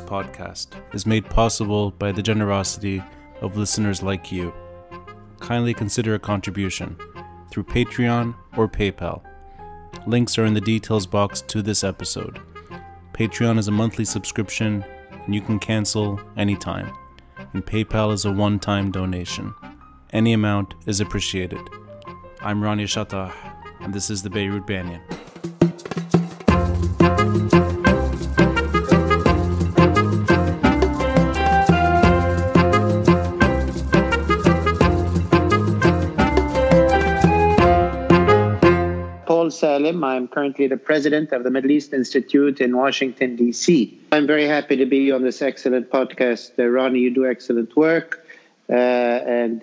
podcast is made possible by the generosity of listeners like you. Kindly consider a contribution through Patreon or PayPal. Links are in the details box to this episode. Patreon is a monthly subscription and you can cancel anytime. And PayPal is a one-time donation. Any amount is appreciated. I'm Rani Shatah, and this is the Beirut Banyan. Paul Salem. I'm currently the president of the Middle East Institute in Washington, D.C. I'm very happy to be on this excellent podcast. Ronnie, you do excellent work, and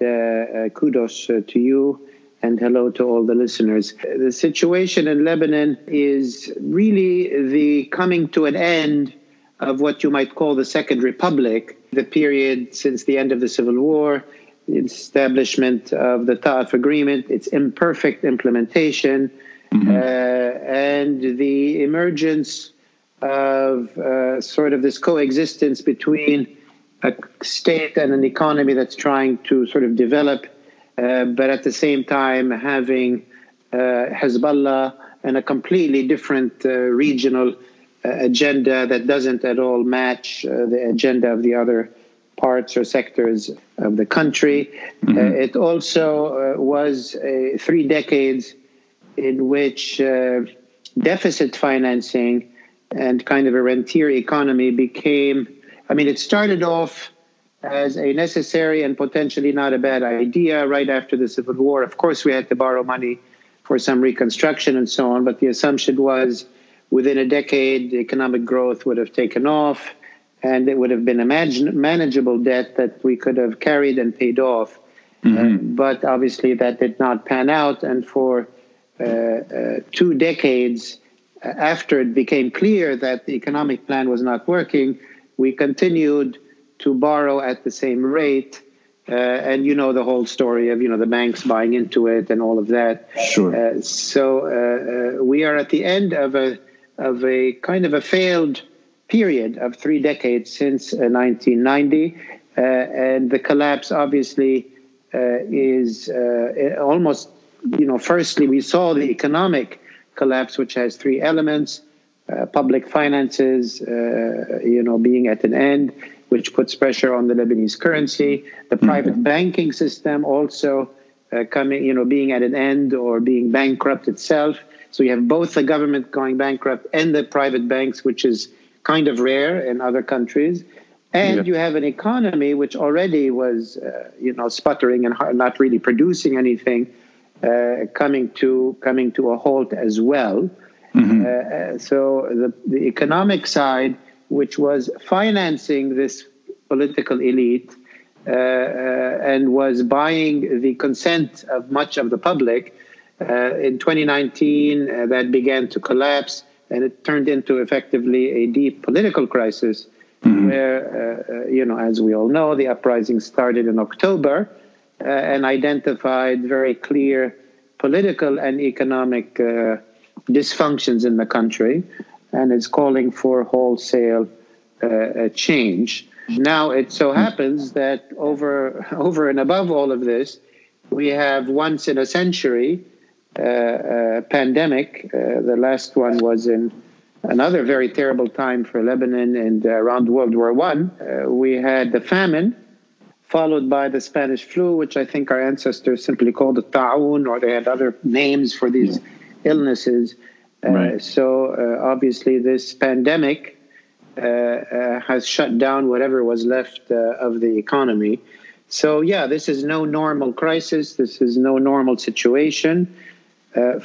kudos to you, and hello to all the listeners. The situation in Lebanon is really the coming to an end of what you might call the Second Republic, the period since the end of the Civil War, the establishment of the Ta'if Agreement, its imperfect implementation, and the emergence of sort of this coexistence between a state and an economy that's trying to sort of develop, but at the same time having Hezbollah and a completely different regional agenda that doesn't at all match the agenda of the other parts or sectors of the country. It also was 3 decades in which deficit financing and kind of a rentier economy became, it started off as a necessary and potentially not a bad idea right after the Civil War. Of course, we had to borrow money for some reconstruction and so on, but the assumption was within a decade, the economic growth would have taken off and it would have been a manageable debt that we could have carried and paid off. But obviously that did not pan out, and for 2 decades after it became clear that the economic plan was not working, we continued to borrow at the same rate. And you know the whole story of, the banks buying into it and all of that. Sure. So we are at the end of a kind of a failed period of 3 decades since 1990. And the collapse obviously is almost, firstly, we saw the economic collapse, which has 3 elements: public finances, being at an end, which puts pressure on the Lebanese currency; the private banking system also being at an end or being bankrupt itself. So you have both the government going bankrupt and the private banks, which is kind of rare in other countries. And you have an economy which already was, sputtering and not really producing anything, coming to a halt as well. So the economic side, which was financing this political elite and was buying the consent of much of the public, in 2019 that began to collapse, and it turned into effectively a deep political crisis where, as we all know, the uprising started in October and identified very clear political and economic dysfunctions in the country, and is calling for wholesale change. Now, it so happens that over and above all of this, we have once in a century pandemic. The last one was in another very terrible time for Lebanon and around World War I. We had the famine, followed by the Spanish flu, which I think our ancestors simply called it ta'un, or they had other names for these illnesses. So obviously this pandemic has shut down whatever was left of the economy. So this is no normal crisis. This is no normal situation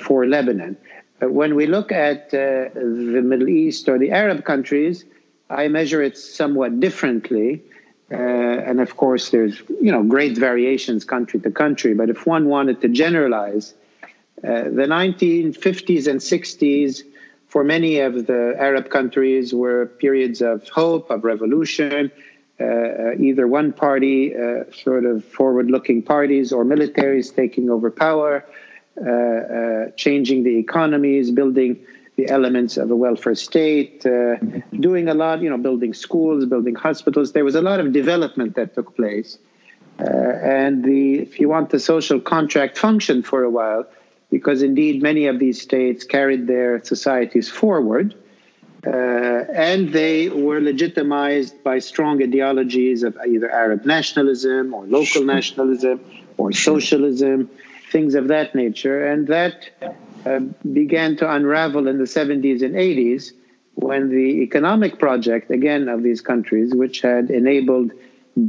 for Lebanon. When we look at the Middle East or the Arab countries, I measure it somewhat differently. And of course, there's, great variations country to country. But if one wanted to generalize, the 1950s and 60s for many of the Arab countries were periods of hope, of revolution, either one party, sort of forward-looking parties, or militaries taking over power, changing the economies, building, the elements of a welfare state, doing a lot, building schools, building hospitals. There was a lot of development that took place. And if you want, the social contract functioned for a while, because indeed many of these states carried their societies forward. And they were legitimized by strong ideologies of either Arab nationalism or local nationalism or socialism, things of that nature. And that began to unravel in the 70s and 80s, when the economic project, again, of these countries, which had enabled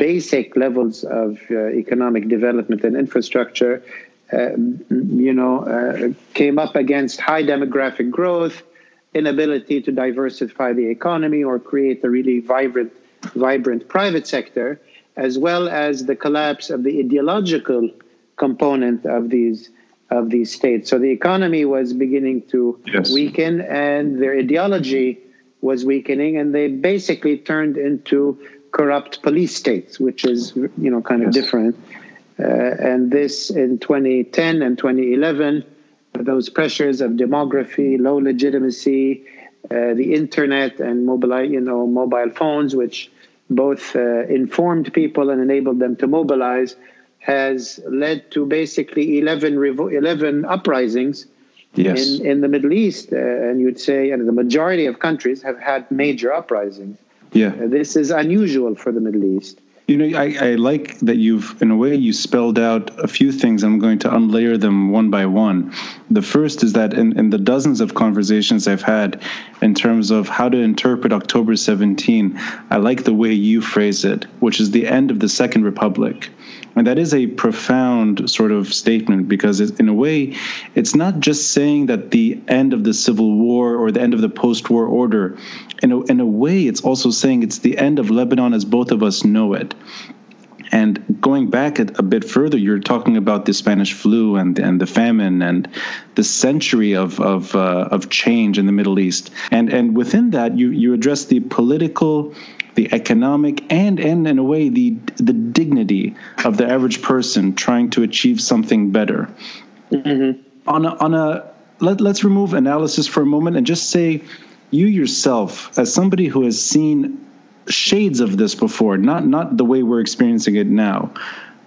basic levels of economic development and infrastructure, came up against high demographic growth, inability to diversify the economy or create a really vibrant private sector, as well as the collapse of the ideological component of these states. So the economy was beginning to weaken, and their ideology was weakening, and they basically turned into corrupt police states, which is kind of different. And this in 2010 and 2011. Those pressures of demography, low legitimacy, the internet and mobile phones, which both informed people and enabled them to mobilize, has led to basically 11 uprisings in the Middle East. And you'd say the majority of countries have had major uprisings. Yeah, this is unusual for the Middle East. I like that you've, in a way, you spelled out a few things. I'm going to unlayer them one by one. The first is that in the dozens of conversations I've had in terms of how to interpret October 17, I like the way you phrase it, which is the end of the Second Republic. And that is a profound sort of statement, because in a way, it's not just saying that the end of the Civil War or the end of the post-war order. In a way, it's also saying it's the end of Lebanon as both of us know it. And going back a bit further, you're talking about the Spanish flu and the famine and the century of change in the Middle East. And within that, you address the political, the economic, and in a way the dignity of the average person trying to achieve something better. Mm-hmm. Let's remove analysis for a moment and just say, you yourself, as somebody who has seen shades of this before, not the way we're experiencing it now,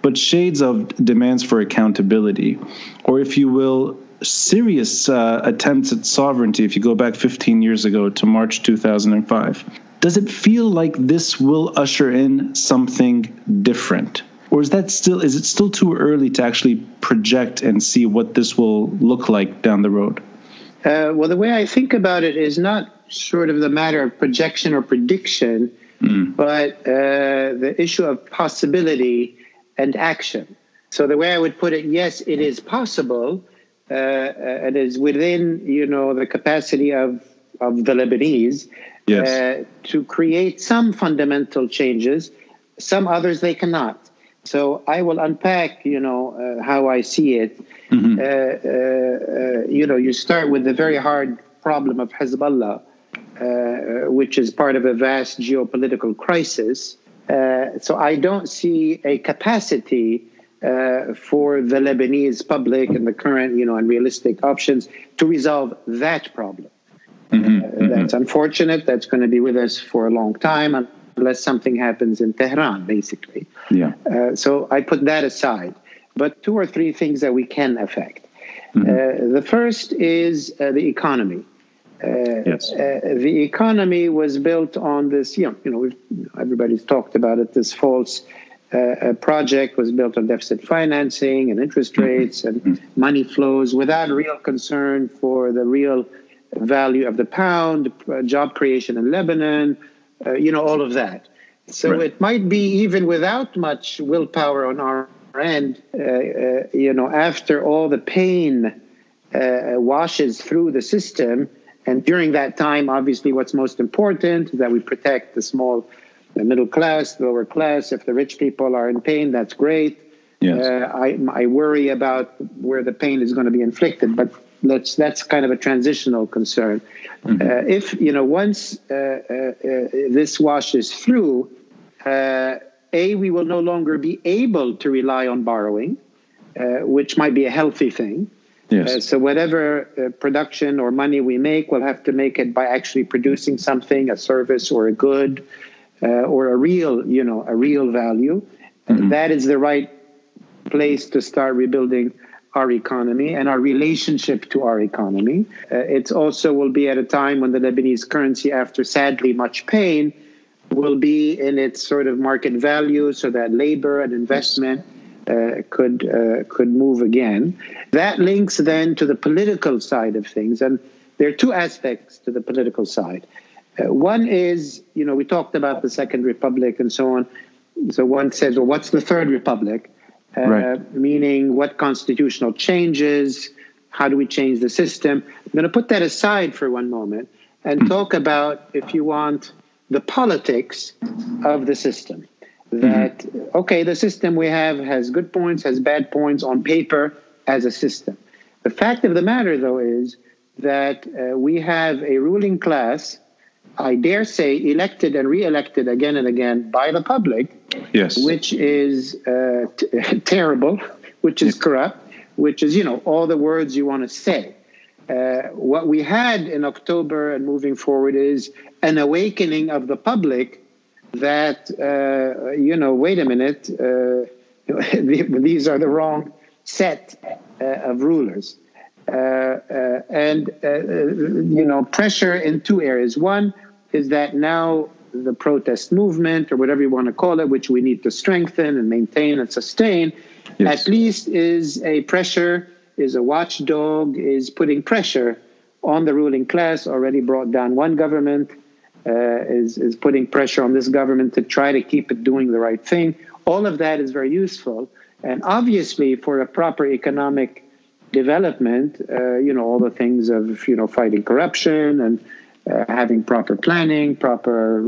but shades of demands for accountability, or if you will, serious attempts at sovereignty, if you go back 15 years ago to March 2005. Does it feel like this will usher in something different? Or is it still too early to actually project and see what this will look like down the road? Well, the way I think about it is not sort of the matter of projection or prediction, but the issue of possibility and action. So the way I would put it, yes, it is possible. It is within, the capacity of the Lebanese to create some fundamental changes. Some others they cannot. So I will unpack, how I see it. Mm-hmm. You start with the very hard problem of Hezbollah, which is part of a vast geopolitical crisis. So I don't see a capacity for the Lebanese public and the current, unrealistic options to resolve that problem. That's unfortunate. That's going to be with us for a long time unless something happens in Tehran, basically. Yeah. So I put that aside. But two or three things that we can affect. The first is the economy. The economy was built on this, everybody's talked about it, this false project was built on deficit financing and interest rates and money flows without real concern for the real value of the pound, job creation in Lebanon, all of that. So it might be even without much willpower on our end, after all the pain washes through the system. And during that time, obviously, what's most important is that we protect the middle class, the lower class. If the rich people are in pain, that's great. Yes. I worry about where the pain is going to be inflicted, but that's kind of a transitional concern. If once this washes through, we will no longer be able to rely on borrowing, which might be a healthy thing. Yes. So whatever production or money we make, we'll have to make it by actually producing something, a service or a good, or a real value. That is the right place to start rebuilding our economy and our relationship to our economy. It also will be at a time when the Lebanese currency, after sadly much pain, will be in its sort of market value, so that labor and investment could move again. That links then to the political side of things, and there are two aspects to the political side. One is, we talked about the Second Republic and so on. So one says, well, what's the Third Republic? Meaning what constitutional changes, how do we change the system? I'm going to put that aside for one moment and talk about, if you want, the politics of the system. That, okay, the system we have has good points, has bad points on paper as a system. The fact of the matter, though, is that we have a ruling class, I dare say, elected and re-elected again and again by the public, yes, which is terrible, which is corrupt, which is, all the words you want to say. What we had in October and moving forward is an awakening of the public that, wait a minute, these are the wrong set of rulers. Pressure in two areas. One is that now the protest movement, or whatever you want to call it, which we need to strengthen and maintain and sustain, at least is a pressure, is a watchdog, is putting pressure on the ruling class, already brought down one government, is putting pressure on this government to try to keep it doing the right thing. All of that is very useful. And obviously for a proper economic development, all the things of, fighting corruption and having proper planning, proper,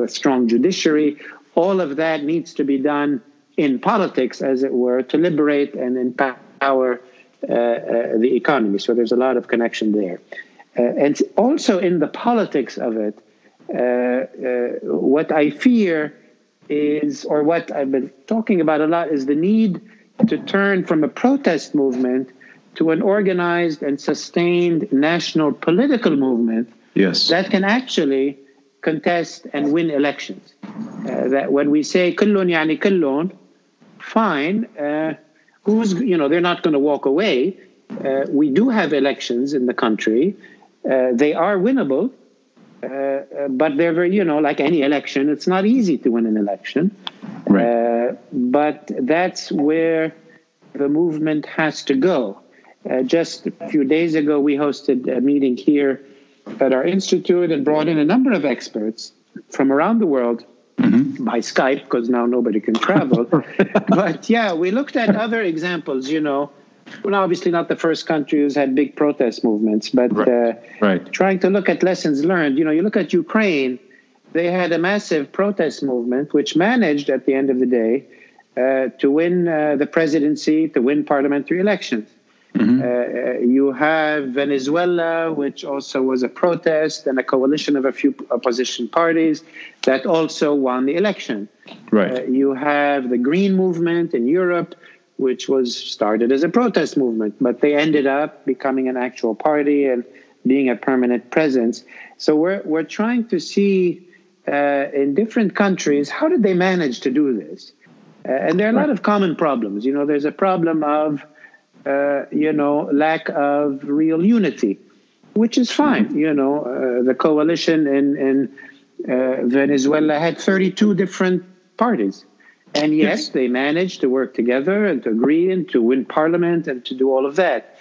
a strong judiciary, all of that needs to be done in politics, as it were, to liberate and empower the economy. So there's a lot of connection there. And also in the politics of it, what I fear is, or what I've been talking about a lot, is the need to turn from a protest movement to an organized and sustained national political movement that can actually contest and win elections. That when we say kullun yani kullun, fine, they're not going to walk away. We do have elections in the country. They are winnable, but they're very, like any election, it's not easy to win an election. But that's where the movement has to go. Just a few days ago, we hosted a meeting here at our institute and brought in a number of experts from around the world by Skype, because now nobody can travel. But yeah, we looked at other examples, We're obviously not the first country who's had big protest movements, but trying to look at lessons learned. You look at Ukraine, they had a massive protest movement, which managed at the end of the day to win the presidency, to win parliamentary elections. You have Venezuela, which also was a protest and a coalition of a few opposition parties that also won the election. You have the Green Movement in Europe, which was started as a protest movement, but they ended up becoming an actual party and being a permanent presence. So we're trying to see in different countries, how did they manage to do this? And there are a lot of common problems. There's a problem of lack of real unity, which is fine. The coalition in Venezuela had 32 different parties. And yes, they managed to work together and to agree and to win parliament and to do all of that.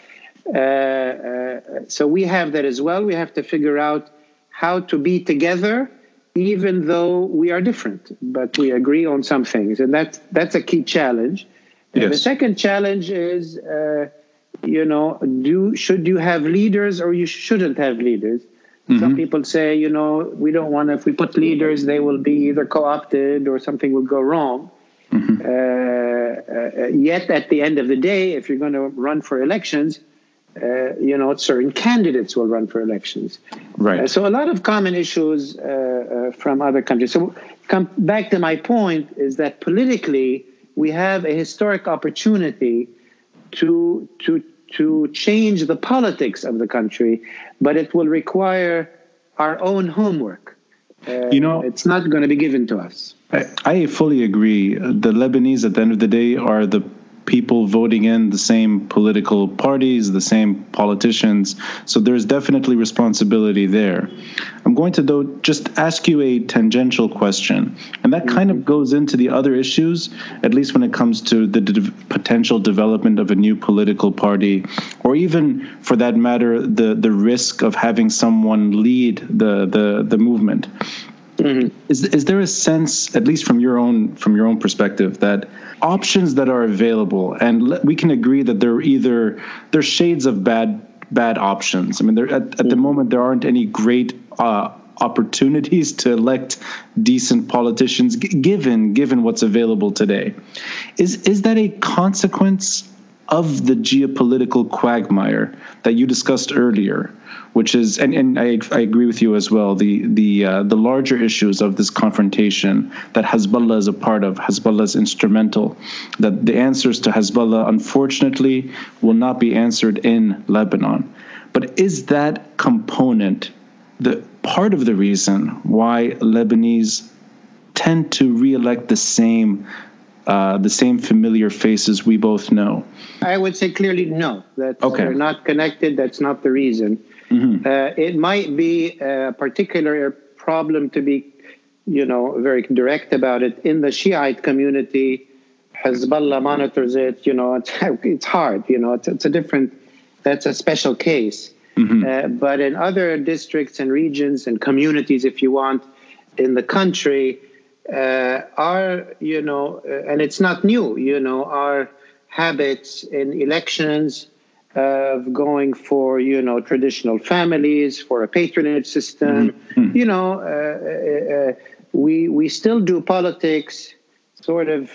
So we have that as well. We have to figure out how to be together, even though we are different, but we agree on some things. And that's a key challenge. The second challenge is, should you have leaders or you shouldn't have leaders? Some people say, we don't want to, if we put leaders, they will be either co-opted or something will go wrong. Yet at the end of the day, if you're going to run for elections, certain candidates will run for elections. So a lot of common issues from other countries. So come back to my point is that politically, we have a historic opportunity to to change the politics of the country, but it will require our own homework. It's not going to be given to us. I fully agree. The Lebanese, at the end of the day, are the people voting in the same political parties, the same politicians. So there's definitely responsibility there. I'm going to, though, just ask you a tangential question. And that kind of goes into the other issues, at least when it comes to the potential development of a new political party, or even, for that matter, the risk of having someone lead the movement. Mm-hmm. Is there a sense, at least from your own perspective, that options that are available, and we can agree that they're shades of bad options. I mean, at the moment there aren't any great opportunities to elect decent politicians, given what's available today. Is that a consequence of the geopolitical quagmire that you discussed earlier, which is, and I agree with you as well, the larger issues of this confrontation that Hezbollah is a part of, Hezbollah is instrumental, that the answers to Hezbollah, unfortunately, will not be answered in Lebanon. But is that component the part of the reason why Lebanese tend to re-elect the same familiar faces we both know? I would say clearly no. They're not connected. That's not the reason. Mm-hmm. It might be a particular problem, to be, very direct about it. In the Shiite community, Hezbollah monitors it. It's hard. That's a special case. Mm-hmm. But in other districts and regions and communities, if you want, in the country, and it's not new, our habits in elections of going for, traditional families, for a patronage system. Mm-hmm. We still do politics, sort of,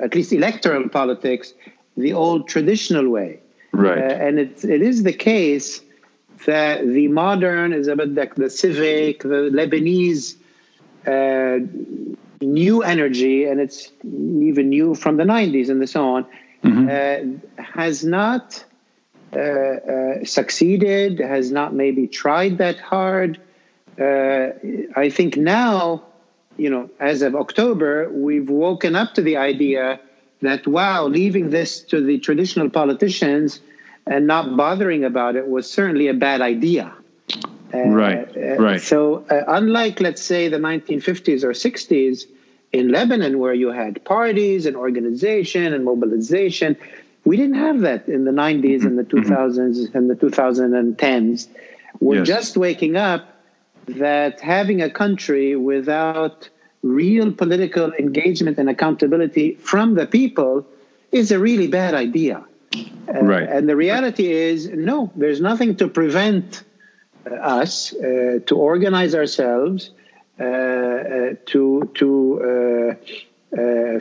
at least electoral politics, the old traditional way. Right. And it is the case that the modern is about the civic, the Lebanese new energy, and it's even new from the 90s and so on, mm-hmm. Has not succeeded, has not maybe tried that hard. I think now, as of October, we've woken up to the idea that, wow, leaving this to the traditional politicians and not bothering about it was certainly a bad idea. Right. So unlike, let's say, the 1950s or 60s in Lebanon, where you had parties and organization and mobilization, we didn't have that in the 90s and the 2000s and the 2010s. We're just waking up that having a country without real political engagement and accountability from the people is a really bad idea. And the reality is, no, there's nothing to prevent us to organize ourselves, to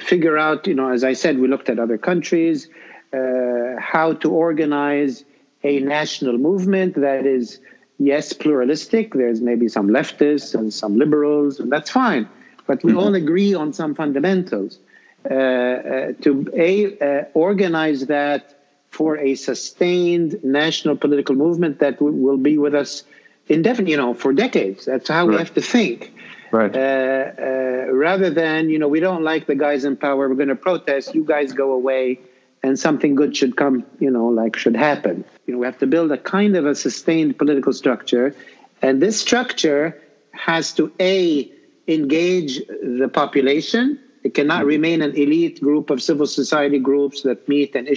figure out, as I said, we looked at other countries, how to organize a national movement that is, yes, pluralistic. There's maybe some leftists and some liberals, and that's fine. But we all agree on some fundamentals. To organize that for a sustained national political movement that will be with us indefinitely, for decades. That's how we have to think. Right. Rather than, we don't like the guys in power, we're going to protest, you guys go away, and something good should come, should happen. We have to build a kind of a sustained political structure. And this structure has to, engage the population. It cannot remain an elite group of civil society groups that meet and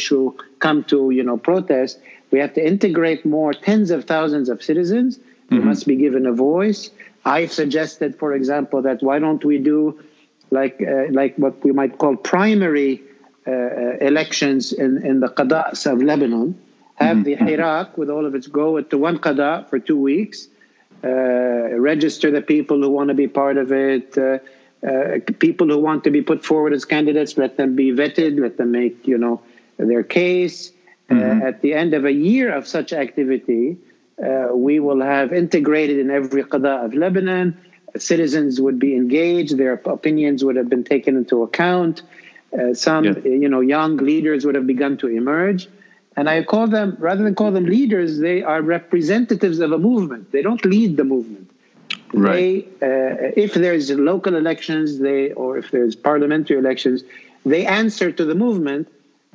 come to, protest. We have to integrate more tens of thousands of citizens. They must be given a voice. I've suggested, for example, that why don't we do like what we might call primary elections in the qada's of Lebanon, have the Iraq with all of its go to one qada' for 2 weeks, register the people who want to be part of it, people who want to be put forward as candidates, let them be vetted, let them make, their case. At the end of a year of such activity, we will have integrated in every qada' of Lebanon. Citizens would be engaged. Their opinions would have been taken into account. Some, young leaders would have begun to emerge. And I call them, rather than call them leaders, they are representatives of a movement. They don't lead the movement. Right. If there's local elections, or if there's parliamentary elections, they answer to the movement.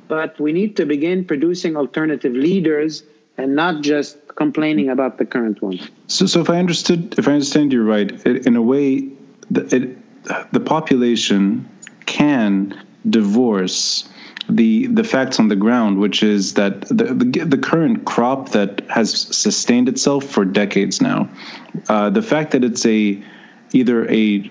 But we need to begin producing alternative leaders and not just complaining about the current ones. So if I understand you right, in a way, the population can divorce the facts on the ground, which is that the current crop that has sustained itself for decades now, the fact that it's either a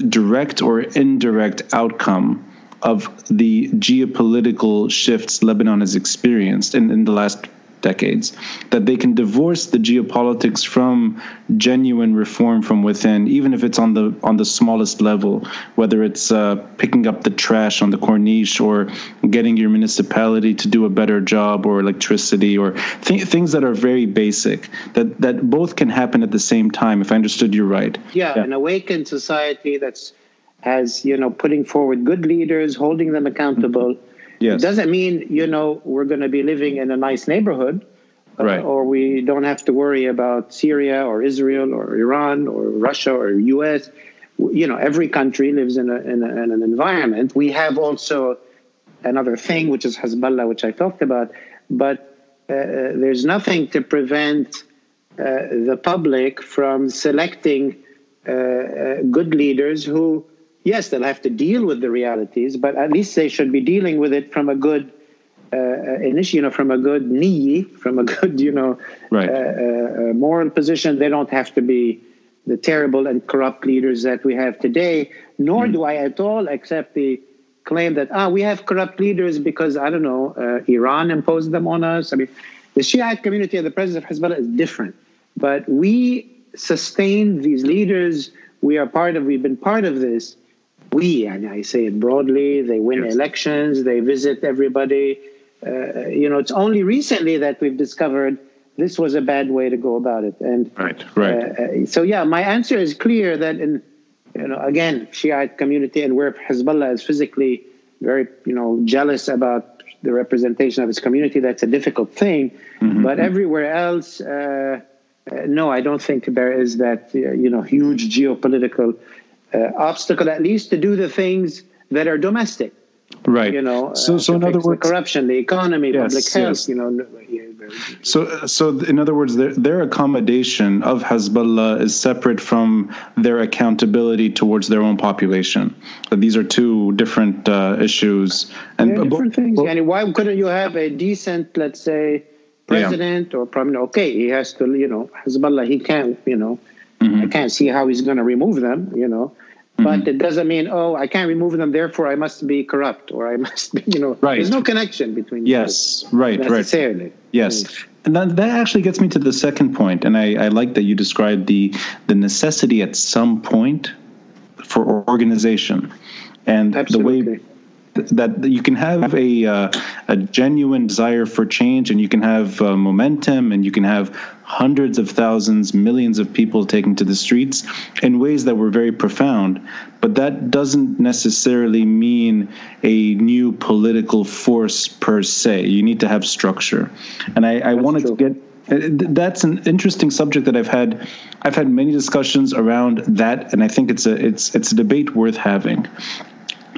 direct or indirect outcome of the geopolitical shifts Lebanon has experienced in the last decades, that they can divorce the geopolitics from genuine reform from within, even if it's on the smallest level, whether it's picking up the trash on the corniche or getting your municipality to do a better job, or electricity, or things that are very basic, that both can happen at the same time, if I understood you right. Yeah. An awakened society has putting forward good leaders, holding them accountable. Yes. It doesn't mean, we're going to be living in a nice neighborhood, right, or we don't have to worry about Syria or Israel or Iran or Russia or US. Every country lives in an environment. We have also another thing, which is Hezbollah, which I talked about. But there's nothing to prevent the public from selecting good leaders who, yes, they'll have to deal with the realities, but at least they should be dealing with it from a good from a good niyyah, from a good, moral position. They don't have to be the terrible and corrupt leaders that we have today, nor do I at all accept the claim that, we have corrupt leaders because, Iran imposed them on us. I mean, the Shiite community and the president of Hezbollah is different, but we sustained these leaders. We've been part of this. And I say it broadly, they win elections, they visit everybody. It's only recently that we've discovered this was a bad way to go about it. And right. My answer is clear that again, Shiite community, and where Hezbollah is physically very, jealous about the representation of its community, that's a difficult thing. Mm-hmm. But everywhere else, no, I don't think there is that, huge geopolitical obstacle, at least to do the things that are domestic. Right. So in other words, the corruption, the economy, public health. So in other words, their accommodation of Hezbollah is separate from their accountability towards their own population. These are two different issues and different things. Why couldn't you have a decent, let's say, president or prime minister? Okay, he has to. Hezbollah, he can't. I can't see how he's going to remove them. But it doesn't mean, I can't remove them, therefore I must be corrupt, or I must be, Right. There's no connection between right, necessarily. Right. Yes. And that actually gets me to the second point, and I like that you described the necessity at some point for organization. And Absolutely. The way that you can have a genuine desire for change, and you can have momentum, and you can have hundreds of thousands, millions of people taking to the streets in ways that were very profound. But that doesn't necessarily mean a new political force per se. You need to have structure. And I wanted to get... That's an interesting subject that I've had many discussions around that, and I think it's a debate worth having.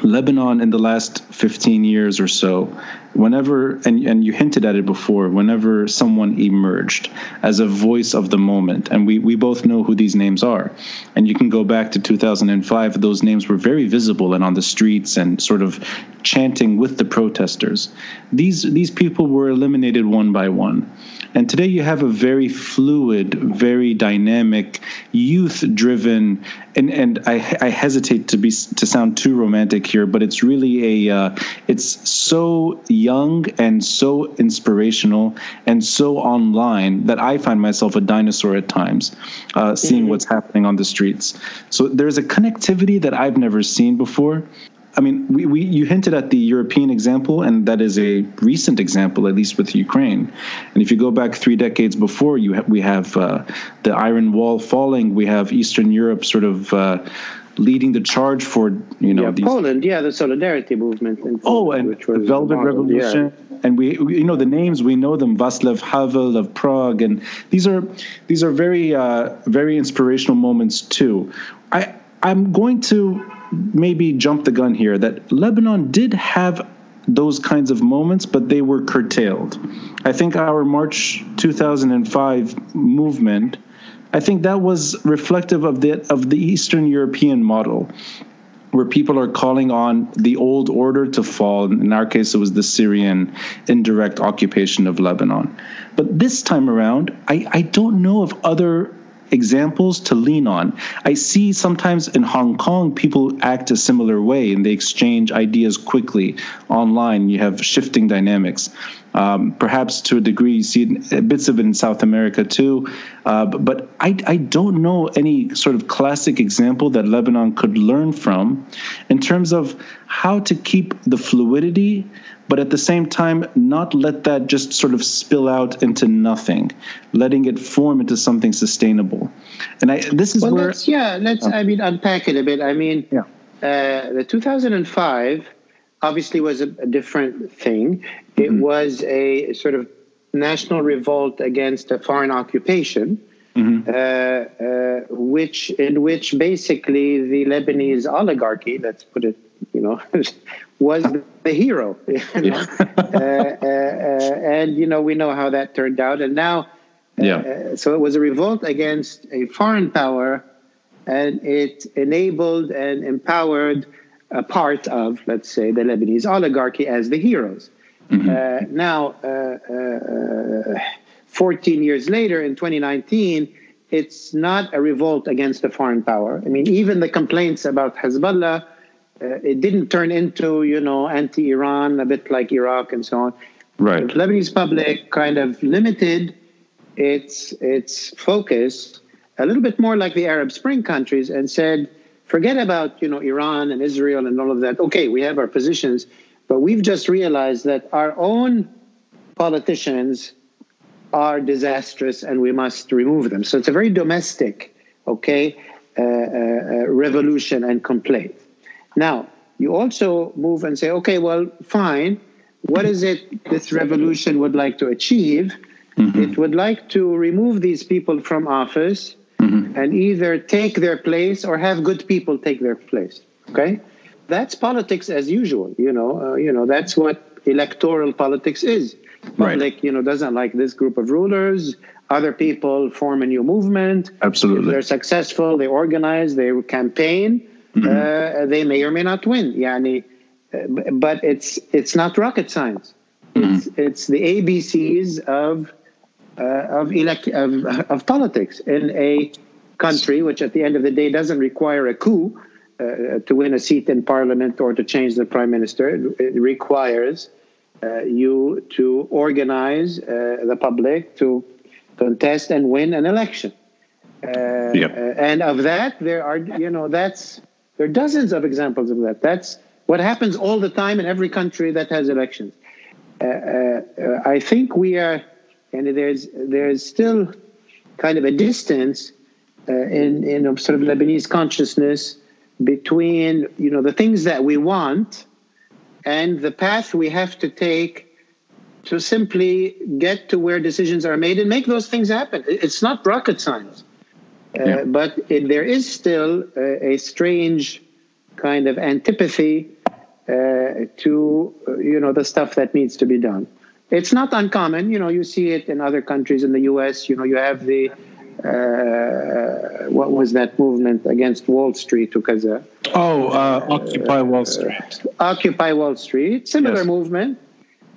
Lebanon in the last 15 years or so, whenever, and you hinted at it before, whenever someone emerged as a voice of the moment, and we both know who these names are, and you can go back to 2005, those names were very visible and on the streets and sort of chanting with the protesters. These people were eliminated one by one. And today you have a very fluid, very dynamic, youth-driven, and I hesitate to sound too romantic here, but it's really it's so young and so inspirational and so online that I find myself a dinosaur at times, seeing what's happening on the streets. So there's a connectivity that I've never seen before. I mean, you hinted at the European example, and that is a recent example, at least with Ukraine. And if you go back 3 decades before, we have the Iron Wall falling. We have Eastern Europe sort of leading the charge for, Poland, the Solidarity movement. And which was the Velvet Revolution. and we the names, we know them, Václav Havel of Prague, and these are very very inspirational moments too. I'm going to maybe jump the gun here that Lebanon did have those kinds of moments, but they were curtailed. I think our March 2005 movement, I think that was reflective of the Eastern European model, where people are calling on the old order to fall. In our case, it was the Syrian indirect occupation of Lebanon. But this time around, I don't know of other examples to lean on. I see sometimes in Hong Kong, people act a similar way and they exchange ideas quickly online. You have shifting dynamics. Perhaps to a degree, you see bits of it in South America too. But I don't know any sort of classic example that Lebanon could learn from in terms of how to keep the fluidity, but at the same time, not let that just sort of spill out into nothing, letting it form into something sustainable. And this is where... Let's unpack it a bit. The 2005 obviously was a different thing. It was a sort of national revolt against a foreign occupation, in which basically the Lebanese oligarchy, let's put it, was the hero. And we know how that turned out. And now, so it was a revolt against a foreign power, and it enabled and empowered a part of, let's say, the Lebanese oligarchy as the heroes. Now, 14 years later, in 2019, it's not a revolt against a foreign power. I mean, even the complaints about Hezbollah, it didn't turn into, anti-Iran, a bit like Iraq and so on. Right. The Lebanese public kind of limited its focus a little bit more like the Arab Spring countries and said, forget about, Iran and Israel and all of that. Okay, we have our positions, but we've just realized that our own politicians are disastrous and we must remove them. So it's a very domestic, revolution and complaint. Now, you also move and say, okay, well, fine. What is it this revolution would like to achieve? It would like to remove these people from office and either take their place or have good people take their place. Okay, that's politics as usual. That's what electoral politics is. Public, doesn't like this group of rulers. Other people form a new movement. Absolutely, if they're successful, they organize, they campaign. They may or may not win. But it's not rocket science. It's the ABCs of politics in a country which at the end of the day doesn't require a coup to win a seat in parliament or to change the prime minister. It requires you to organize the public to contest and win an election. And of that, there are, there are dozens of examples of that. That's what happens all the time in every country that has elections. I think we are, and there's still kind of a distance in sort of Lebanese consciousness between, the things that we want and the path we have to take to simply get to where decisions are made and make those things happen. It's not rocket science. But there is still a strange kind of antipathy to, the stuff that needs to be done. It's not uncommon. You see it in other countries. In the U.S., you have the, what was that movement against Wall Street? Occupy Wall Street. Occupy Wall Street. Similar movement.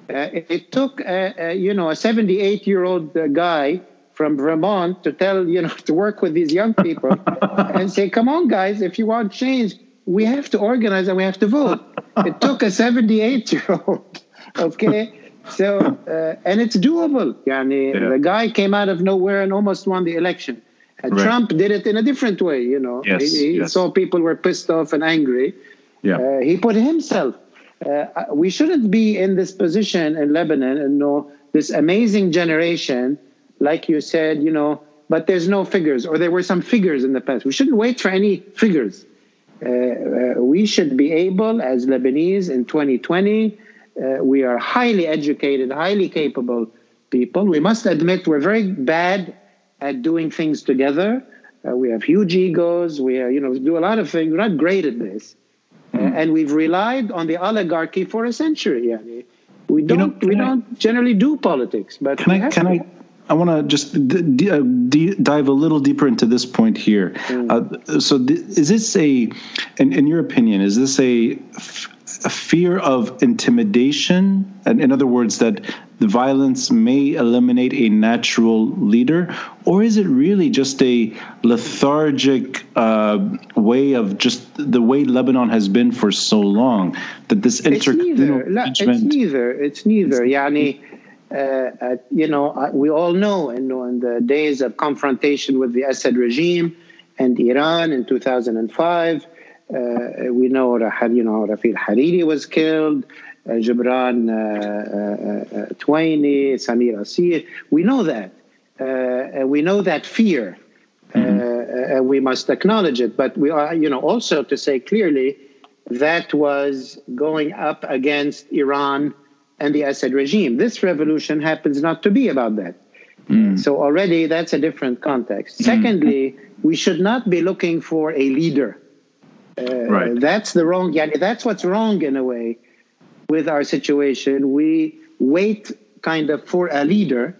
It took, a 78-year-old guy from Vermont to tell, to work with these young people and say, come on, guys, if you want change, we have to organize and we have to vote. It took a 78-year-old, okay? So, and it's doable. The guy came out of nowhere and almost won the election. Trump did it in a different way, He saw people were pissed off and angry. He put himself. We shouldn't be in this position in Lebanon and this amazing generation, like you said, but there's no figures, or there were some figures in the past. We shouldn't wait for any figures. We should be able, as Lebanese in 2020, We are highly educated, highly capable people. We must admit we're very bad at doing things together. We have huge egos. We do a lot of things. We're not great at this. And we've relied on the oligarchy for a century. We don't generally do politics. But I want to just dive a little deeper into this point here. Is this in your opinion, is this a fear of intimidation? And in other words, that the violence may eliminate a natural leader? Or is it really just a lethargic way of just the way Lebanon has been for so long? That this It's neither. It's neither. We all know in the days of confrontation with the Assad regime and Iran in 2005, we know Rafi al-Hariri was killed, Gibran Twaini, Samir Asir. We know that. We know that fear. We must acknowledge it. But we are, also to say clearly, that was going up against Iran and the Assad regime. This revolution happens not to be about that. So already that's a different context. Secondly, we should not be looking for a leader. That's the wrong. That's what's wrong in a way with our situation. We wait kind of for a leader.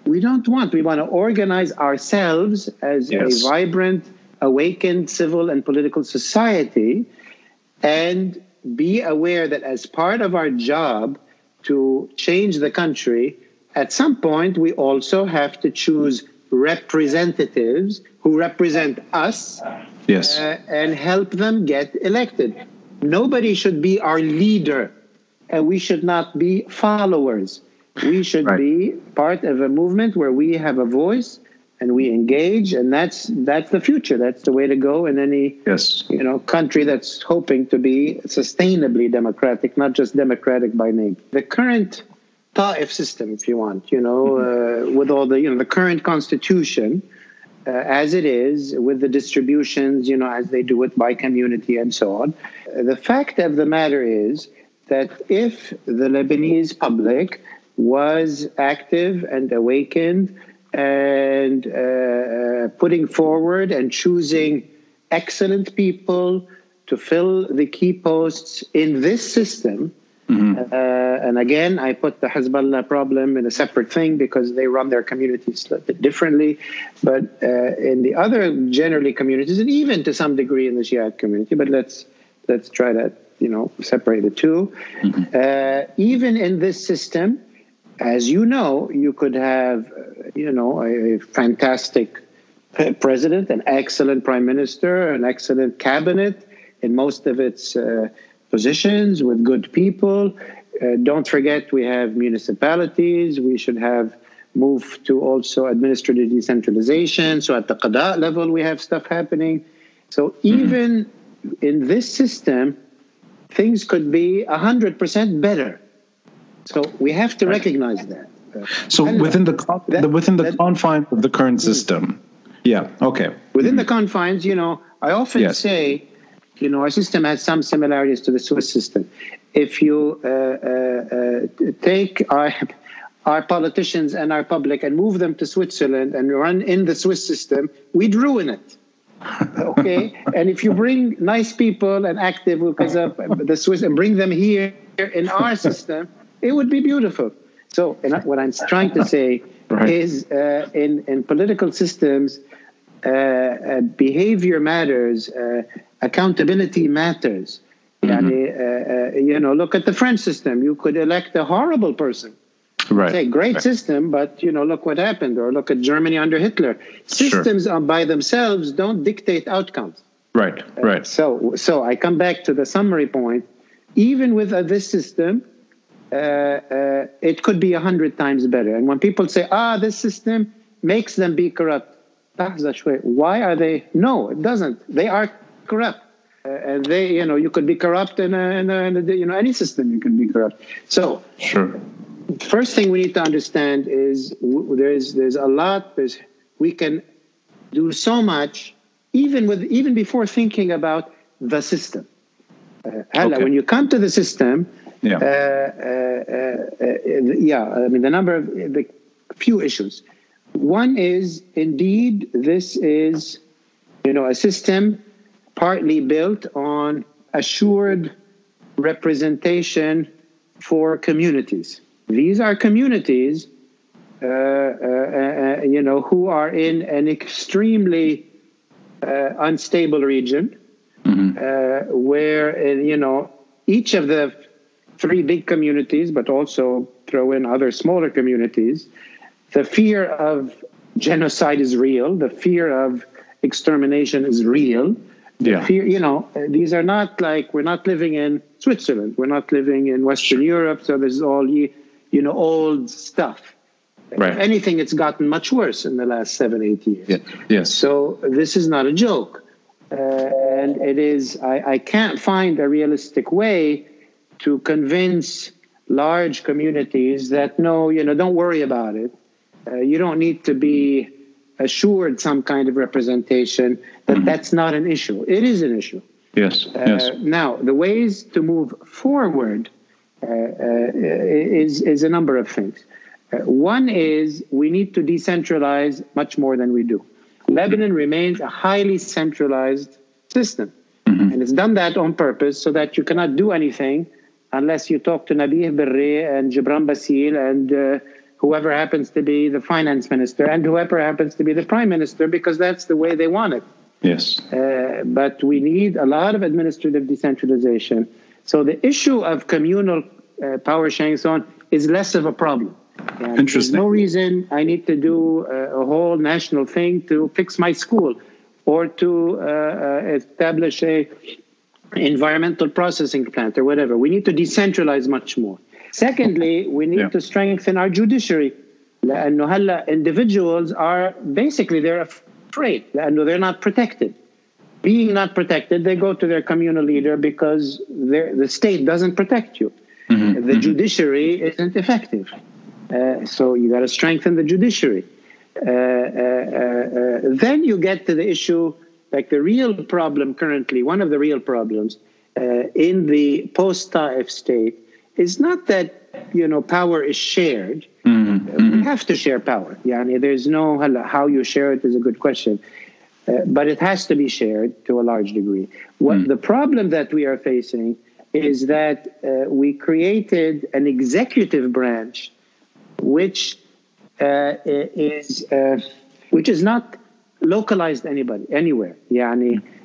We want to organize ourselves as a vibrant, awakened civil and political society, and be aware that as part of our job to change the country, at some point we also have to choose representatives who represent us and help them get elected. Nobody should be our leader, and we should not be followers. We should be part of a movement where we have a voice and we engage, and that's the future. That's the way to go in any country that's hoping to be sustainably democratic, not just democratic by name. The current Ta'if system, if you want, with all the current constitution as it is, with the distributions, as they do it by community and so on. The fact of the matter is that if the Lebanese public was active and awakened and putting forward and choosing excellent people to fill the key posts in this system. And again, I put the Hezbollah problem in a separate thing because they run their communities a bit differently. But in the other generally communities, and even to some degree in the Shiite community, but let's try to separate the two. Even in this system, as you know, you could have a fantastic president, an excellent prime minister, an excellent cabinet in most of its positions with good people. Don't forget, we have municipalities. We should have moved to also administrative decentralization. So at the Qada level, we have stuff happening. So even in this system, things could be 100% better. So we have to recognize that. So within the confines of the current system. Within the confines, I often say, our system has some similarities to the Swiss system. If you take our politicians and our public and move them to Switzerland and run in the Swiss system, we'd ruin it. Okay? And if you bring nice people and active because of the Swiss and bring them here in our system, it would be beautiful. So what I'm trying to say is in political systems, behavior matters, accountability matters. Look at the French system. You could elect a horrible person. Say, great system, but, look what happened. Or look at Germany under Hitler. Systems by themselves don't dictate outcomes. So I come back to the summary point. Even with this system, it could be 100 times better. And when people say, this system makes them be corrupt, why are they? No, it doesn't. They are corrupt. And they, you could be corrupt in any system. You can be corrupt. So, first thing we need to understand is there's a lot. We can do so much, even before thinking about the system. When you come to the system, Yeah. The few issues. One is, indeed, this is, a system partly built on assured representation for communities. These are communities, who are in an extremely unstable region, where, each of the three big communities, but also throw in other smaller communities, the fear of genocide is real. The fear of extermination is real. Yeah. Fear, these are not like, we're not living in Switzerland. We're not living in Western Europe. So this is all, old stuff. Right. If anything, it's gotten much worse in the last 7-8 years. Yeah. Yes. So this is not a joke. And it is, I can't find a realistic way to convince large communities that, no, don't worry about it. You don't need to be assured some kind of representation, that that's not an issue. It is an issue. Yes. Now, the ways to move forward is a number of things. One is we need to decentralize much more than we do. Lebanon remains a highly centralized system. And it's done that on purpose so that you cannot do anything unless you talk to Nabih Berri and Gibran Bassil and whoever happens to be the finance minister and whoever happens to be the prime minister, because that's the way they want it. Yes. But we need a lot of administrative decentralization. So the issue of communal power sharing and so on is less of a problem. And Interesting. There's no reason I need to do a whole national thing to fix my school or to establish a environmental processing plant or whatever. We need to decentralize much more. Secondly, we need to strengthen our judiciary. لأنه هلا individuals are basically, they're afraid لأنه they're not protected. Being not protected, they go to their communal leader because the state doesn't protect you. The judiciary isn't effective. So you got to strengthen the judiciary. Then you get to the issue, like the real problem currently, one of the real problems in the post-Ta'if state is not that, power is shared. We have to share power. There's no, how you share it is a good question. But it has to be shared to a large degree. What the problem that we are facing is that we created an executive branch which is not localized anywhere.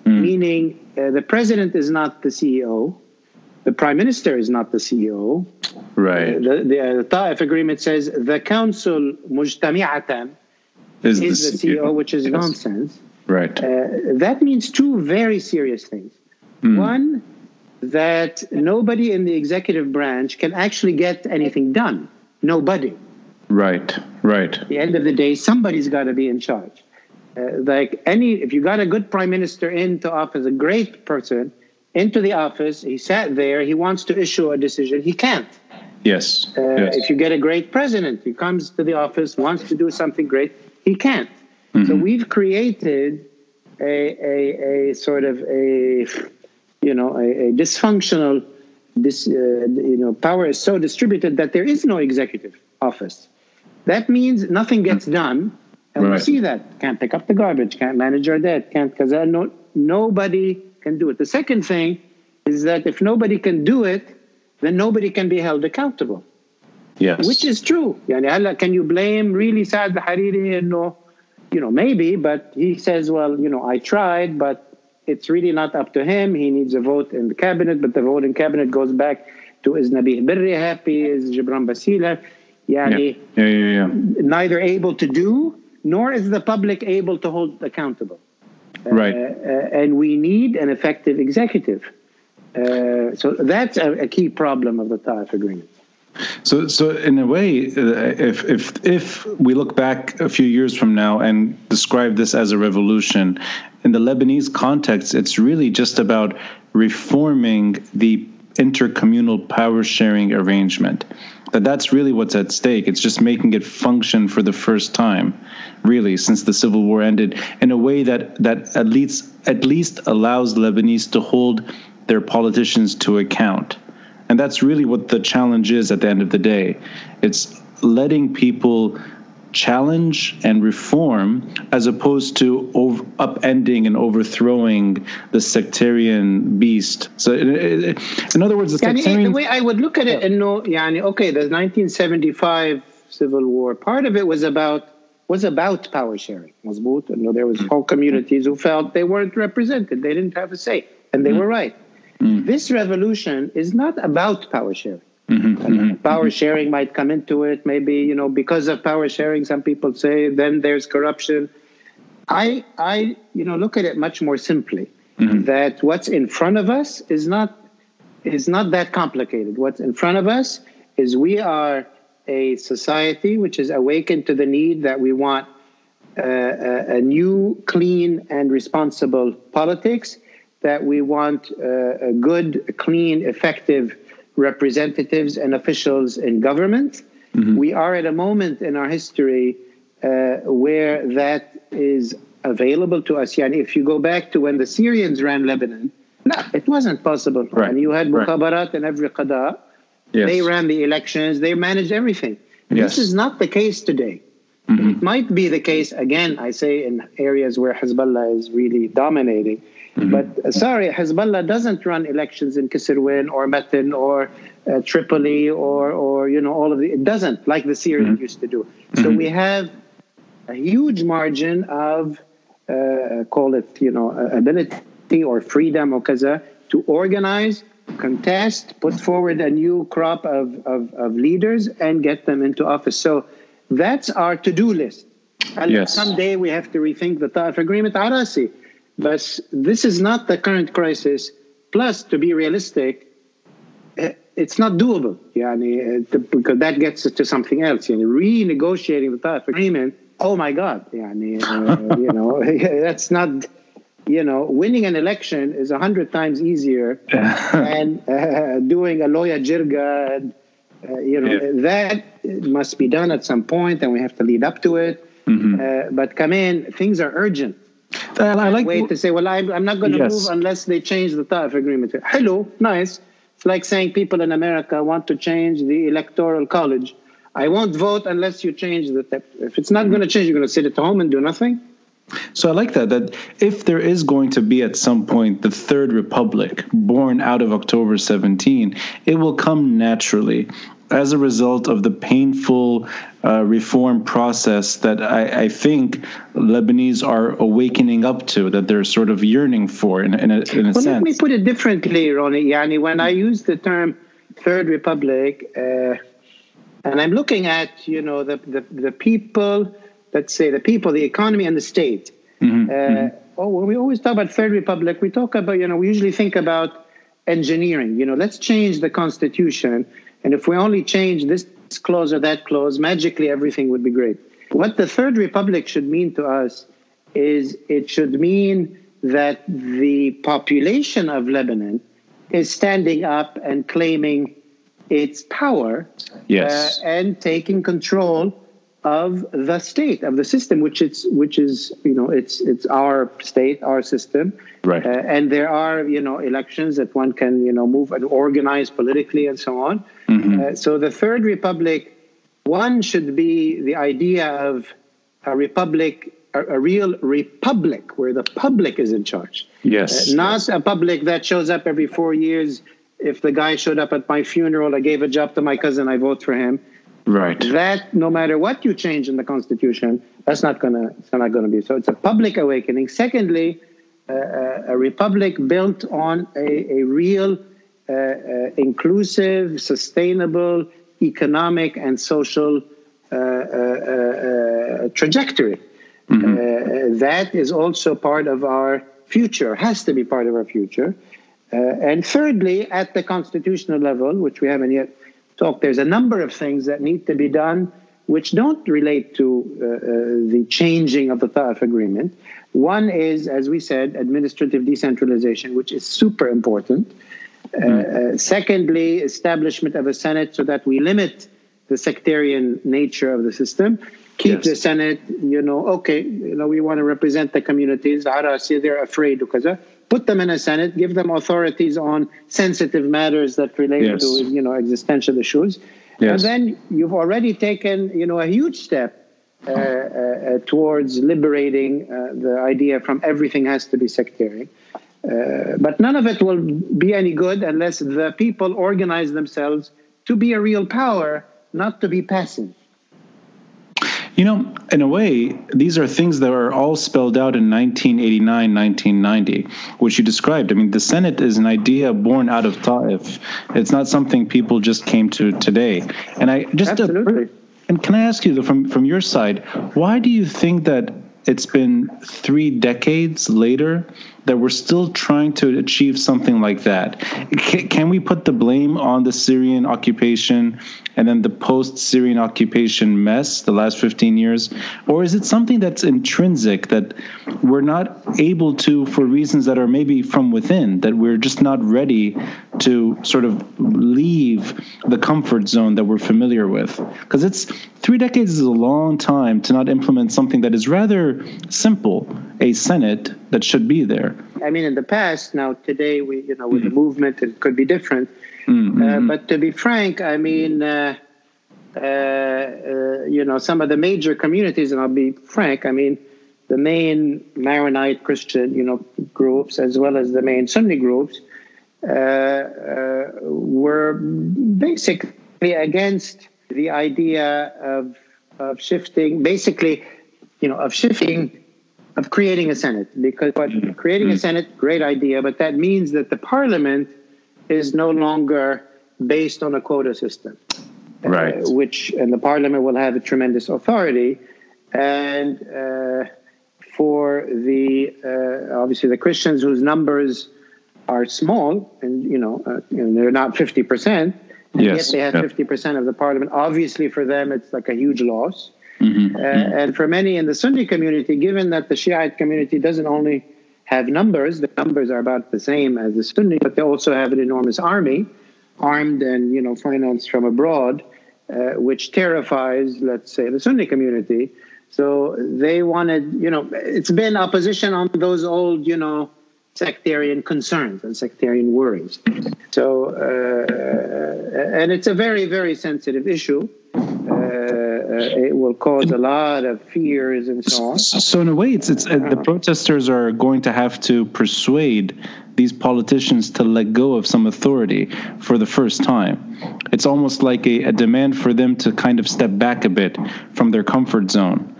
Meaning the president is not the CEO, the prime minister is not the CEO. Right. The Ta'if agreement says the council mujtami'atan is the CEO, which is nonsense. Right. That means two very serious things. One, that nobody in the executive branch can actually get anything done. Nobody. Right. At the end of the day, somebody's got to be in charge. If you got a good prime minister into office, a great person into the office, he sat there, he wants to issue a decision, he can't. Yes. If you get a great president, he comes to the office, wants to do something great, he can't. So we've created a sort of a dysfunctional, power is so distributed that there is no executive office. That means nothing gets done, and we see that. Can't pick up the garbage, can't manage our debt, because nobody can do it. The second thing is that if nobody can do it, then nobody can be held accountable. Yes. Which is true. Can you blame really Saad al-Hariri? Maybe, but he says, I tried, but it's really not up to him. He needs a vote in the cabinet, but the vote in cabinet goes back to, is Nabih Berri happy? Is Gibran Bassil happy? Neither able to do, nor is the public able to hold accountable. Right. And we need an effective executive. So that's a key problem of the Ta'if agreement. So in a way, if we look back a few years from now and describe this as a revolution, in the Lebanese context, it's really just about reforming the intercommunal power sharing arrangement. That's really what's at stake. It's just making it function for the first time, really, since the civil war ended, in a way that at least allows Lebanese to hold their politicians to account. And that's really what the challenge is at the end of the day. It's letting people challenge and reform as opposed to upending and overthrowing the sectarian beast. So in other words, the sectarian... The way I would look at it, and no, okay, the 1975 Civil War, part of it was about power sharing. There was whole communities who felt they weren't represented. They didn't have a say, and they were right. This revolution is not about power sharing. Power sharing might come into it, maybe, because of power sharing, some people say, then there's corruption. I look at it much more simply, that what's in front of us is not that complicated. What's in front of us is we are a society which is awakened to the need that we want a new, clean, and responsible politics, that we want a good, clean, effective representatives and officials in government. We are at a moment in our history where that is available to us. If you go back to when the Syrians ran Lebanon, no, it wasn't possible. Right. And you had mukhabarat in every qada. Yes. They ran the elections. They managed everything. Yes. This is not the case today. It might be the case, again, I say, in areas where Hezbollah is really dominating. But sorry, Hezbollah doesn't run elections in Kisirwin or Metin or Tripoli or all of the. It doesn't, like the Syrians used to do. So we have a huge margin of call it ability or freedom or kaza to organize, contest, put forward a new crop of leaders and get them into office. So that's our to-do list. Yes. Someday we have to rethink the Ta'if agreement. Arasi. But this is not the current crisis. Plus, to be realistic, it's not doable. Because that gets us to something else. Renegotiating the Ta'if agreement. Oh my God! That's not. Winning an election is 100 times easier than doing a loya jirga. That must be done at some point, and we have to lead up to it. But things are urgent. I like wait to say, well, I'm not going to move unless they change the Ta'if agreement. Hello, nice. It's like saying people in America want to change the electoral college. I won't vote unless you change the. If it's not going to change, you're going to sit at home and do nothing. So I like that if there is going to be at some point the Third Republic born out of October 17, it will come naturally as a result of the painful reform process that I think Lebanese are awakening up to, that they're sort of yearning for in a sense. Let me put it differently, Ronnie. When I use the term Third Republic, and I'm looking at, the people, let's say the people, the economy, and the state. When we always talk about Third Republic, we talk about, we usually think about engineering. Let's change the Constitution. And if we only change this clause or that clause, magically everything would be great. What the Third Republic should mean to us is it should mean that the population of Lebanon is standing up and claiming its power and taking control of the state, of the system, which is it's our state, our system, right? And there are elections that one can move and organize politically and so on. So the Third Republic, one should be the idea of a republic, a real republic where the public is in charge. Not a public that shows up every 4 years. If the guy showed up at my funeral, I gave a job to my cousin, I vote for him. Right. That no matter what you change in the Constitution, it's not gonna be. So it's a public awakening. Secondly, a republic built on a real inclusive, sustainable, economic and social trajectory. That is also part of our future, has to be part of our future. And thirdly, at the constitutional level, which we haven't yet talked, there's a number of things that need to be done which don't relate to the changing of the Ta'if agreement. One is, as we said, administrative decentralization, which is super important. Secondly, establishment of a Senate so that we limit the sectarian nature of the system. Keep the Senate, we want to represent the communities. They're afraid because put them in a Senate, give them authorities on sensitive matters that relate to, existential issues. And then you've already taken, a huge step towards liberating the idea from everything has to be sectarian. But none of it will be any good unless the people organize themselves to be a real power, not to be passive. In a way, these are things that are all spelled out in 1989, 1990, which you described. I mean, the Senate is an idea born out of Ta'if. It's not something people just came to today. And Absolutely. And can I ask you, from your side, why do you think that it's been 3 decades later that we're still trying to achieve something like that? Can we put the blame on the Syrian occupation and then the post-Syrian occupation mess, the last 15 years? Or is it something that's intrinsic, that we're not able to, for reasons that are maybe from within, that we're just not ready to sort of leave the comfort zone that we're familiar with? Because 3 decades is a long time to not implement something that is rather simple, a Senate that should be there. I mean, in the past, now today, with the movement, it could be different. But to be frank, I mean, some of the major communities, and I'll be frank, I mean, the main Maronite Christian, groups, as well as the main Sunni groups, were basically against the idea of shifting, of creating a Senate, because creating a Senate, great idea, but that means that the parliament is no longer based on a quota system, right? And the parliament will have a tremendous authority, and for the obviously the Christians whose numbers are small, and they're not 50%, and yet they have 50% of the parliament. Obviously, for them, it's like a huge loss. And for many in the Sunni community, given that the Shiite community doesn't only have numbers, the numbers are about the same as the Sunni, but they also have an enormous army, armed and financed from abroad, which terrifies, let's say, the Sunni community. So they wanted, it's been opposition on those old, sectarian concerns and sectarian worries. So, and it's a very, very sensitive issue. It will cause a lot of fears and so on. So in a way, it's the protesters are going to have to persuade these politicians to let go of some authority for the first time. It's almost like a demand for them to kind of step back a bit from their comfort zone.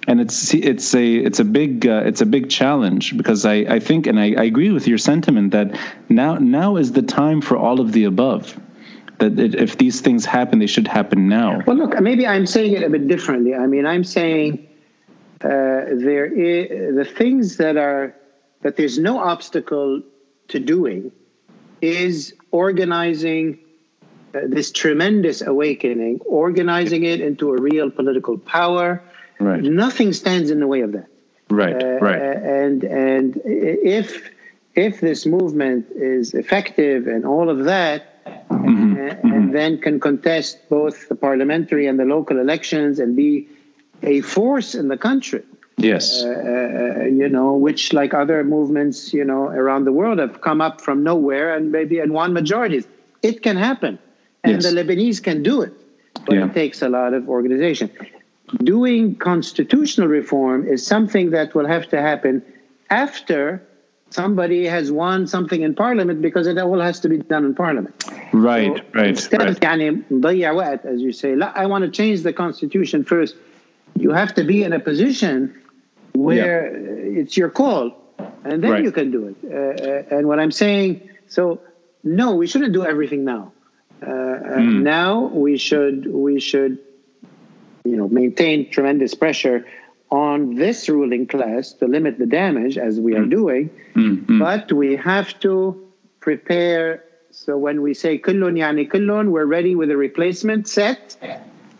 And it's a big challenge, because I think, and I agree with your sentiment, that now is the time for all of the above. That if these things happen, they should happen now. Well, look, maybe I'm saying it a bit differently. I mean, I'm saying the things that there's no obstacle to doing is organizing this tremendous awakening, organizing it into a real political power. Right. Nothing stands in the way of that. Right. And if this movement is effective and all of that, and then can contest both the parliamentary and the local elections and be a force in the country. Yes. Which, like other movements, around the world, have come up from nowhere and won majorities. It can happen. And the Lebanese can do it. But it takes a lot of organization. Doing constitutional reform is something that will have to happen after somebody has won something in parliament, because it all has to be done in parliament. Right. Instead of نضيع وقت, as you say, I want to change the constitution first. You have to be in a position where it's your call, and then you can do it. And what I'm saying, so no, we shouldn't do everything now. Now we should maintain tremendous pressure on this ruling class to limit the damage, as we are doing, but we have to prepare. So when we say kullun yani kullun, we're ready with a replacement set,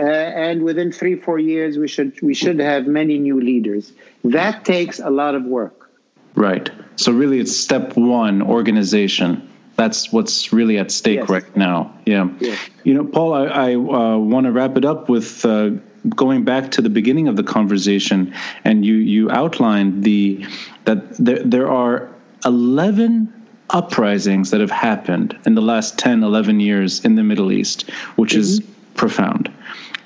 and within 3-4 years we should have many new leaders. That takes a lot of work. Right. So really, it's step one: organization. That's what's really at stake right now. Yeah. Yes. Paul, I want to wrap it up with going back to the beginning of the conversation, and you outlined that there are 11 uprisings that have happened in the last 10, 11 years in the Middle East, which is profound.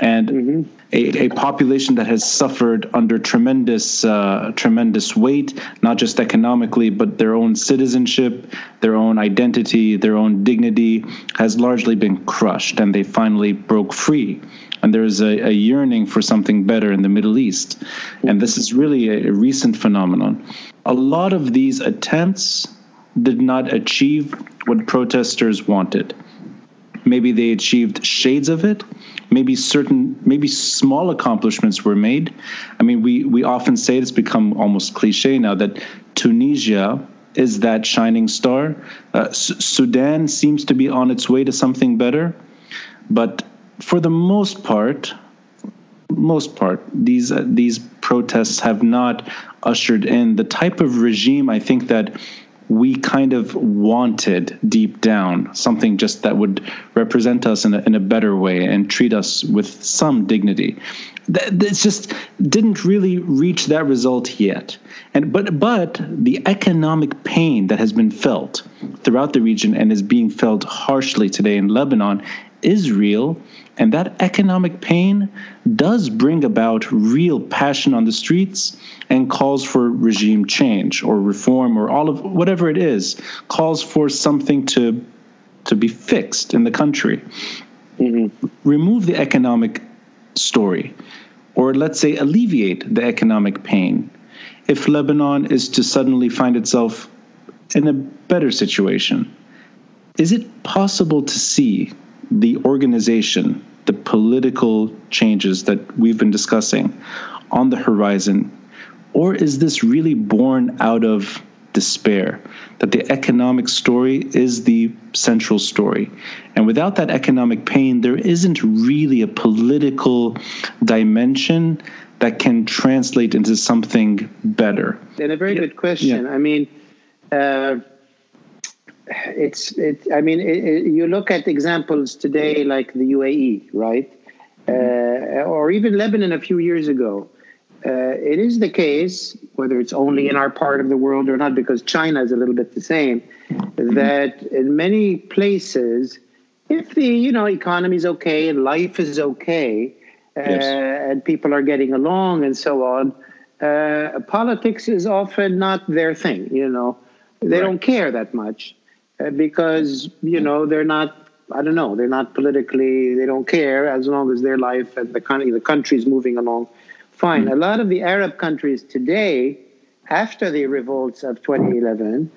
And a population that has suffered under tremendous weight, not just economically, but their own citizenship, their own identity, their own dignity has largely been crushed, and they finally broke free. And there's a yearning for something better in the Middle East. And this is really a recent phenomenon. A lot of these attempts did not achieve what protesters wanted. Maybe they achieved shades of it. Maybe small accomplishments were made. I mean, we often say, it's become almost cliche now, that Tunisia is that shining star. Sudan seems to be on its way to something better. But for the most part, these protests have not ushered in the type of regime, I think, that we kind of wanted deep down, something just that would represent us in a better way and treat us with some dignity. It just didn't really reach that result yet. But the economic pain that has been felt throughout the region and is being felt harshly today in Lebanon is real. And that economic pain does bring about real passion on the streets and calls for regime change or reform or all of whatever it is, calls for something to be fixed in the country. Remove the economic story, or let's say alleviate the economic pain. If Lebanon is to suddenly find itself in a better situation, is it possible to see the organization, the political changes that we've been discussing on the horizon? Or is this really born out of despair, that the economic story is the central story? And without that economic pain, there isn't really a political dimension that can translate into something better. And a very good question. Yeah. I mean, you look at examples today like the UAE, right? Or even Lebanon a few years ago. It is the case, whether it's only in our part of the world or not, because China is a little bit the same, that in many places, if the economy is okay and life is okay, and people are getting along and so on, politics is often not their thing. They don't care that much. Because, they're not, they're not politically, they don't care as long as their life and the country's moving along fine. A lot of the Arab countries today, after the revolts of 2011,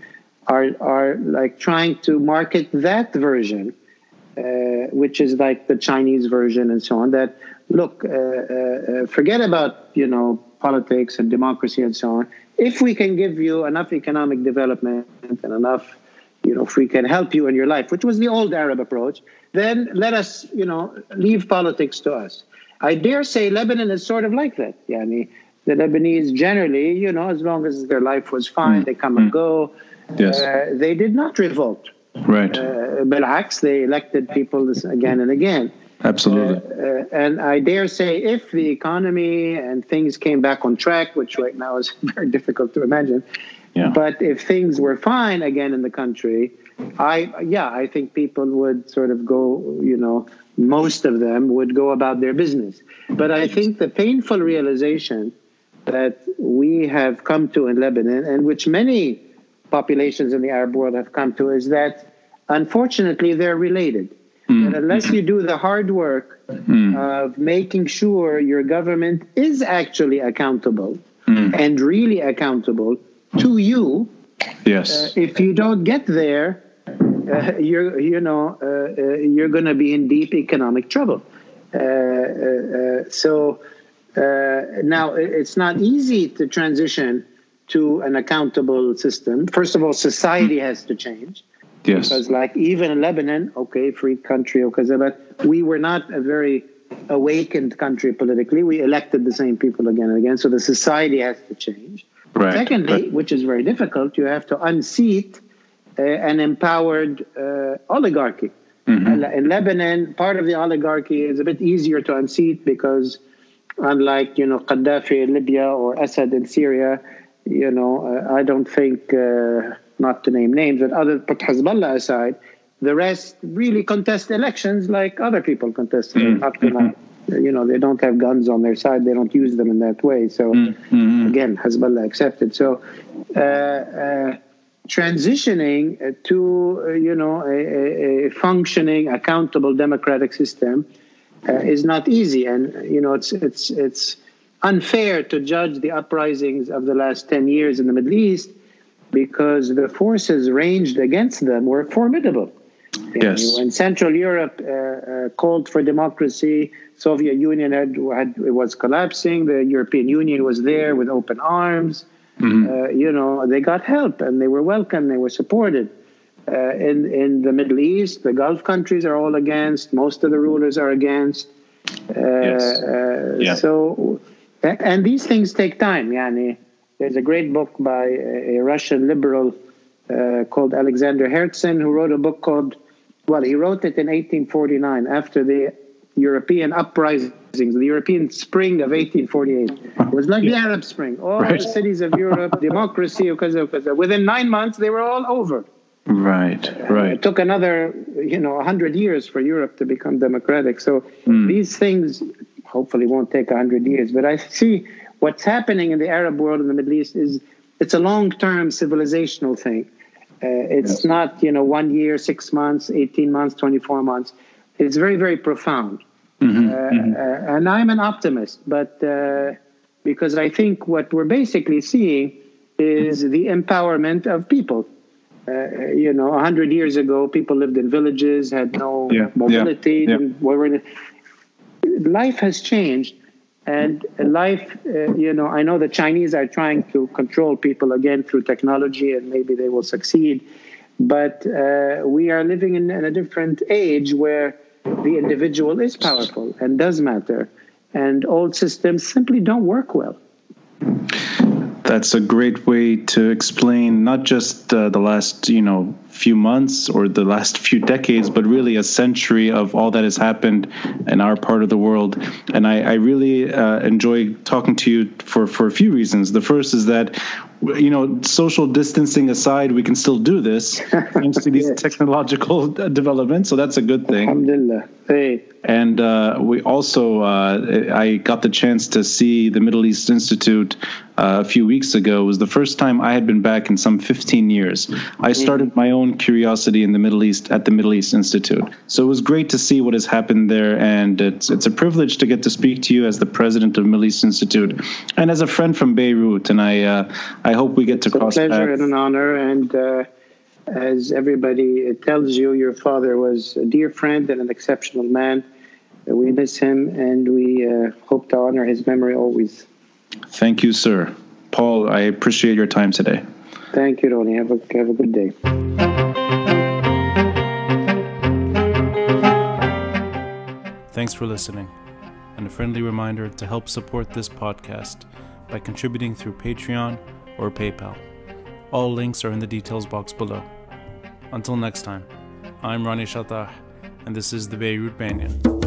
are like trying to market that version, which is like the Chinese version and so on, that, look, forget about, politics and democracy and so on. If we can give you enough economic development and enough, if we can help you in your life, which was the old Arab approach, then let us, leave politics to us. I dare say Lebanon is sort of like that. The Lebanese generally, as long as their life was fine, they come and go. Yes. They did not revolt. Right. Bil'aks, they elected people again and again. Absolutely. And I dare say if the economy and things came back on track, which right now is very difficult to imagine, but if things were fine again in the country, I think people would sort of go, most of them would go about their business. But I think the painful realization that we have come to in Lebanon, and which many populations in the Arab world have come to, is that unfortunately they're related. And unless you do the hard work of making sure your government is actually accountable and really accountable to you, if you don't get there, you're going to be in deep economic trouble. So now it's not easy to transition to an accountable system. First of all, society has to change. Yes. Because like even in Lebanon, free country, but we were not a very awakened country politically. We elected the same people again and again. So the society has to change. Right. Secondly, which is very difficult, you have to unseat an empowered oligarchy. In Lebanon, part of the oligarchy is a bit easier to unseat because unlike, Gaddafi in Libya or Assad in Syria, I don't think not to name names, but put Hezbollah aside, the rest really contest elections like other people contest them. Not gonna, they don't have guns on their side. They don't use them in that way. So again, Hezbollah accepted. So transitioning to a functioning, accountable democratic system is not easy, and it's unfair to judge the uprisings of the last 10 years in the Middle East because the forces ranged against them were formidable. Yes. When Central Europe called for democracy, Soviet Union was collapsing. The European Union was there with open arms. They got help and they were welcome. They were supported. In the Middle East, the Gulf countries are all against. Most of the rulers are against. So, and these things take time. There's a great book by a Russian liberal called Alexander Herzen, who wrote a book called, he wrote it in 1849 after the European uprisings, the European Spring of 1848. It was like the Arab Spring. All the cities of Europe, democracy, because within 9 months, they were all over. Right. It took another, 100 years for Europe to become democratic. So these things hopefully won't take 100 years. But I see what's happening in the Arab world in the Middle East it's a long-term civilizational thing. It's not, 1 year, 6 months, 18 months, 24 months. It's very, very profound. And I'm an optimist, but because I think what we're basically seeing is the empowerment of people. 100 years ago, people lived in villages, had no mobility. Life has changed. And life, I know the Chinese are trying to control people again through technology, and maybe they will succeed. But we are living in a different age where the individual is powerful and does matter. And old systems simply don't work well. That's a great way to explain not just the last, few months or the last few decades, but really a century of all that has happened in our part of the world. And I really enjoy talking to you for a few reasons. The first is that, social distancing aside, we can still do this thanks to these technological developments. So that's a good thing. Alhamdulillah. Hey. And we also, I got the chance to see the Middle East Institute a few weeks ago. It was the first time I had been back in some 15 years. I started my own curiosity in the Middle East at the Middle East Institute. So it was great to see what has happened there. And it's a privilege to get to speak to you as the president of Middle East Institute and as a friend from Beirut. And I hope we get to cross paths. It's a pleasure and an honor. And as everybody tells you, your father was a dear friend and an exceptional man. We miss him, and we hope to honor his memory always. Thank you, sir. Paul, I appreciate your time today. Thank you, Ronnie. Have a good day. Thanks for listening, and a friendly reminder to help support this podcast by contributing through Patreon or PayPal. All links are in the details box below. Until next time, I'm Ronnie Shatah, and this is the Beirut Banyan.